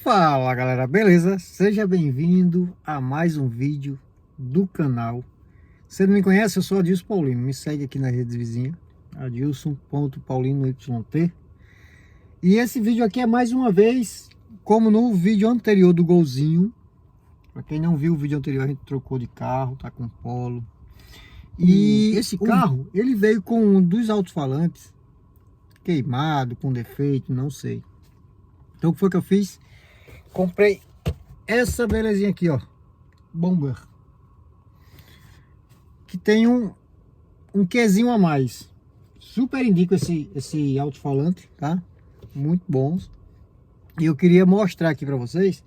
Fala galera, beleza? Seja bem-vindo a mais um vídeo do canal. Se não me conhece, eu sou Adilson Paulino. Me segue aqui nas redes vizinhas, adilson.paulinoyt. E esse vídeo aqui é mais uma vez, como no vídeo anterior do Golzinho. Pra quem não viu o vídeo anterior, a gente trocou de carro, tá com Polo. E esse carro, ele veio com um dos alto-falantes queimado, com defeito, não sei. Então o que foi que eu fiz? Comprei essa belezinha aqui, ó, Bomber, que tem um quezinho a mais. Super indico esse alto-falante, tá? Muito bons. E eu queria mostrar aqui pra vocês.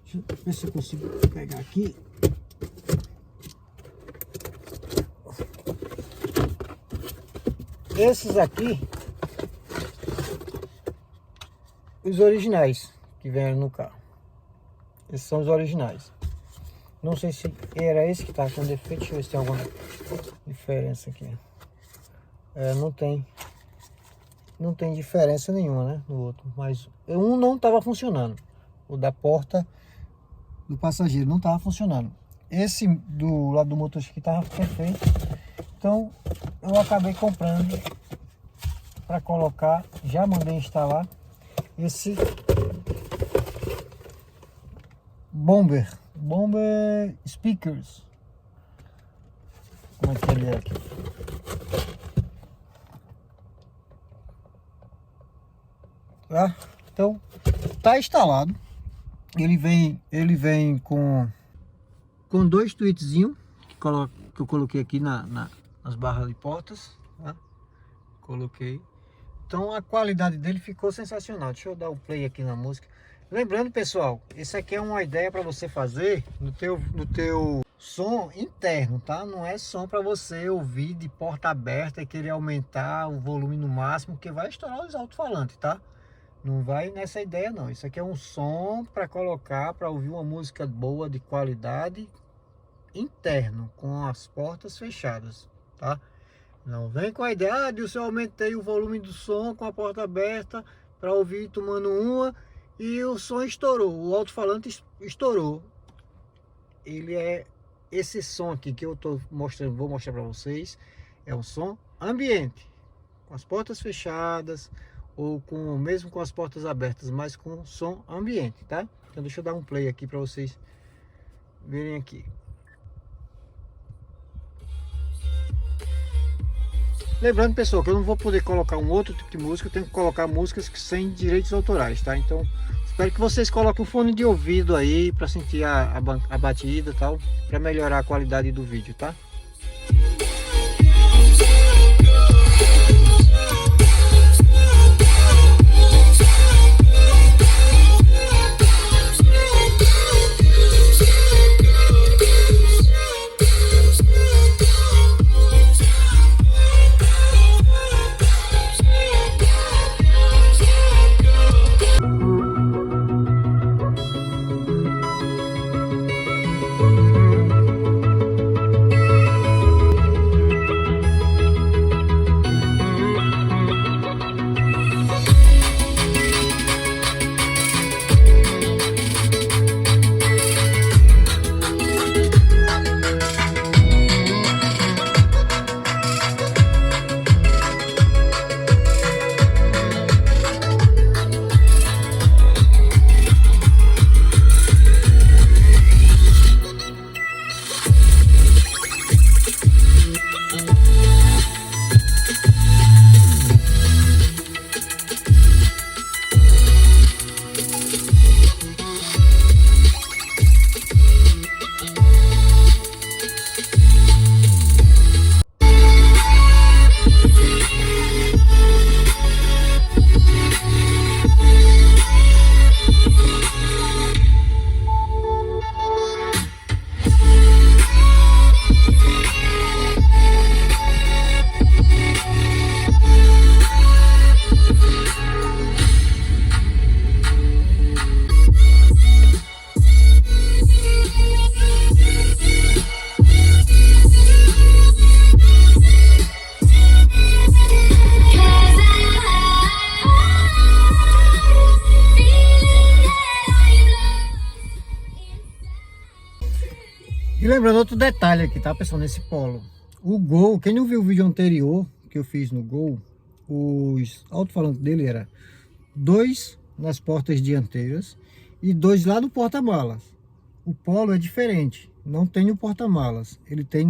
Deixa eu ver se eu consigo pegar aqui. Esses aqui, os originais que vieram no carro. Esses são os originais. Não sei se era esse que tá com defeito. Deixa eu ver se tem alguma diferença aqui. Não tem diferença nenhuma, né, no outro. Mas um não estava funcionando. O da porta do passageiro não estava funcionando. Esse do lado do motorista que estava perfeito. Então eu acabei comprando para colocar. Já mandei instalar esse Bomber Speakers. Como é que ele é aqui? Tá? Então tá instalado. Ele vem com dois tweetzinhos que eu coloquei aqui nas barras de portas, tá? Coloquei. Então a qualidade dele ficou sensacional. Deixa eu dar o play aqui na música. Lembrando, pessoal, isso aqui é uma ideia para você fazer no teu som interno, tá? Não é som para você ouvir de porta aberta e querer aumentar o volume no máximo, que vai estourar os alto-falantes, tá? Não vai nessa ideia não. Isso aqui é um som para colocar, para ouvir uma música boa, de qualidade, interno, com as portas fechadas, tá? Não vem com a ideia de eu aumentei o volume do som com a porta aberta para ouvir tomando uma e o som estourou, o alto-falante estourou. Ele é esse som aqui que eu tô mostrando, vou mostrar para vocês, é um som ambiente, com as portas fechadas ou mesmo com as portas abertas, mas com som ambiente, tá? Então deixa eu dar um play aqui para vocês verem aqui. Lembrando, pessoal, que eu não vou poder colocar um outro tipo de música, eu tenho que colocar músicas que sem direitos autorais, tá? Então, espero que vocês coloquem o fone de ouvido aí para sentir a batida e tal, para melhorar a qualidade do vídeo, tá? E lembrando outro detalhe aqui, tá, pessoal, nesse Polo. O Gol, quem não viu o vídeo anterior que eu fiz no Gol, os alto-falantes dele era 2 nas portas dianteiras e 2 lá no porta-malas. O Polo é diferente, não tem no porta-malas, ele tem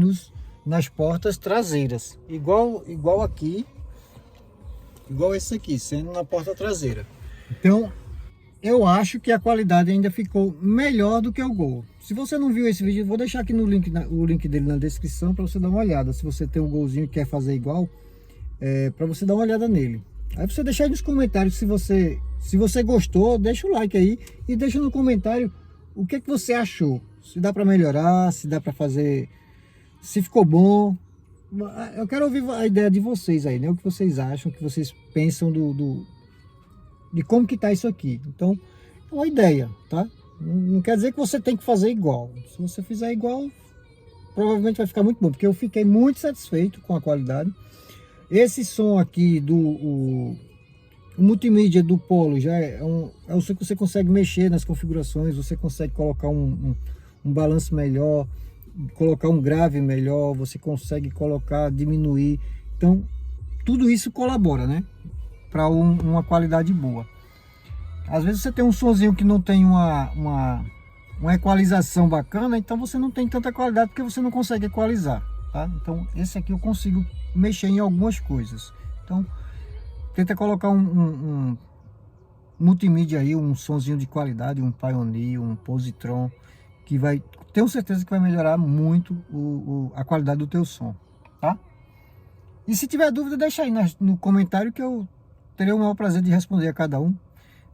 nas portas traseiras, igual aqui, igual esse aqui, sendo na porta traseira. Então, eu acho que a qualidade ainda ficou melhor do que o Gol. Se você não viu esse vídeo, eu vou deixar aqui no link, o link dele na descrição para você dar uma olhada. Se você tem um Golzinho e quer fazer igual, para você dar uma olhada nele. Aí você deixa aí nos comentários se você gostou, deixa o like aí e deixa no comentário o que você achou. Se dá para melhorar, se dá para fazer, se ficou bom. Eu quero ouvir a ideia de vocês aí, né? O que vocês acham, o que vocês pensam de como que tá isso aqui. Então, é uma ideia, tá? Não quer dizer que você tem que fazer igual. Se você fizer igual, provavelmente vai ficar muito bom, porque eu fiquei muito satisfeito com a qualidade. Esse som aqui o multimídia do Polo já é um som que você consegue mexer nas configurações, você consegue colocar um balanço melhor, colocar um grave melhor, você consegue colocar, diminuir. Então, tudo isso colabora, né? Para uma qualidade boa. Às vezes você tem um sonzinho que não tem uma equalização bacana, então você não tem tanta qualidade porque você não consegue equalizar, tá? Então esse aqui eu consigo mexer em algumas coisas. Então tenta colocar um multimídia aí, um sonzinho de qualidade, um Pioneer, um Positron, que vai, tenho certeza que vai melhorar muito a qualidade do teu som, tá? E se tiver dúvida, deixa aí no comentário que eu terei o maior prazer de responder a cada um.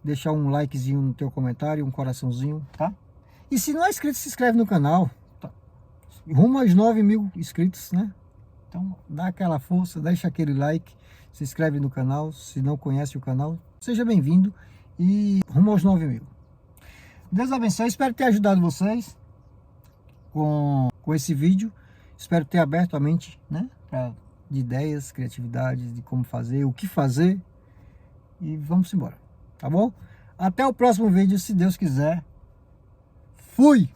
Deixar um likezinho no teu comentário, um coraçãozinho, tá? E se não é inscrito, se inscreve no canal, tá? Rumo aos 9.000 inscritos, né? Então dá aquela força, deixa aquele like, se inscreve no canal. Se não conhece o canal, seja bem-vindo e rumo aos 9.000. Deus abençoe, espero ter ajudado vocês com esse vídeo. Espero ter aberto a mente, né? De ideias, criatividade, de como fazer, o que fazer. E vamos embora. Tá bom? Até o próximo vídeo, se Deus quiser. Fui!